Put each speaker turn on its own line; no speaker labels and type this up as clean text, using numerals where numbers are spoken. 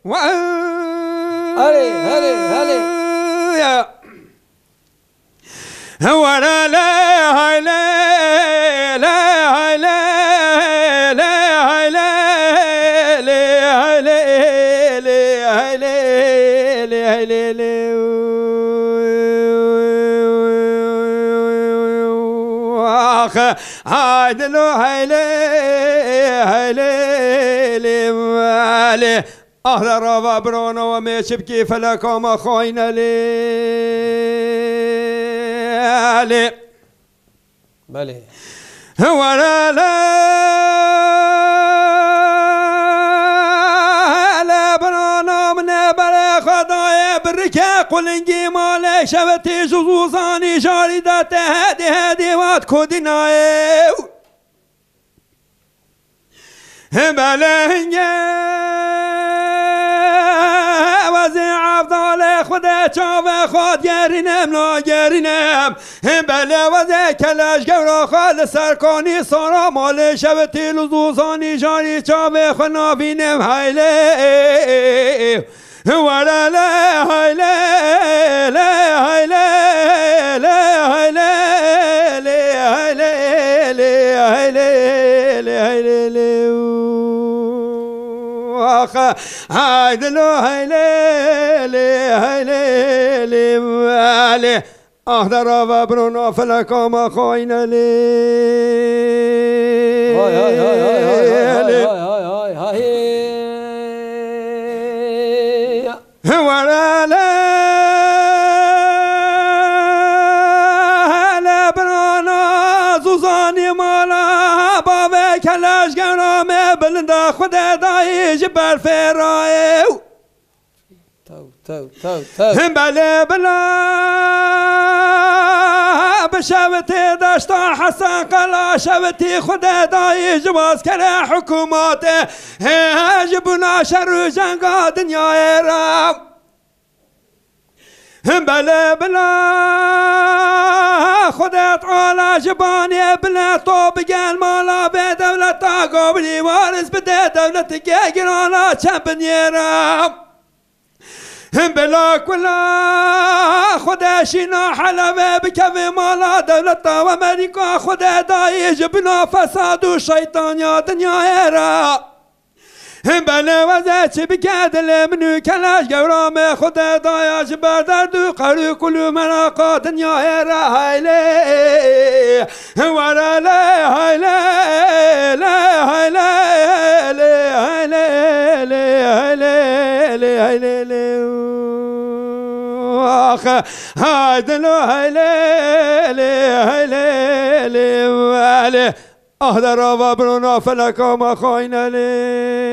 هلي هلي هلي
يا ولا لا لا لا لا لا لا لا عادلو هيلي هيلي مالي أهل ربا برونو وميش بكي فلكم خوينا لي
بلي
ولا لا برونو من بلا خدايا بركا قلنجي مالي شبتي جزوزاني جاردات هادي وات كوديناي بلنجي وزي عبدالله خدا چاوه خود گرینم لا گرینم بله وزي کلاش گورا خال سرکانی سارا مال شبتی لزوزانی جاری چاوه خنا بینم هیله ولا لا هيلا لا هيلا لا هيلا هيدلو هيلي مالي أهدر وبرنا فلكم خوينا لي
هاي هاي هاي هاي هاي هاي هاي هاي
ولا لا برنا زوزاني مالا بابا كلاش قرام بلندا خدا داي جبال فراي
تو
بلا بلا بشوتي داشتا حسن قلا شوتي خدا داي جواز كلا حكوماته جبنا شر جنقا دنيا رام بلا بلا خدا تعالى جباني بلا طوب قال مالا بدولة قبلي وارث بدا دولتك قرانا شبني رام بلا كلا خدا شنا حلبة بكفي مالا دولة وامريكا خدا داي جبنا فساد وشيطان يا دنيا هرا بلا وزات بكادل منو كلاش قورام خدا داي جبر دردو قرو كل مراقا دنيا هرا هايلي ولا لا هايلي لا هايلي هايلي هادلو هيلي أهدر وبرنا فلكم خوينا لي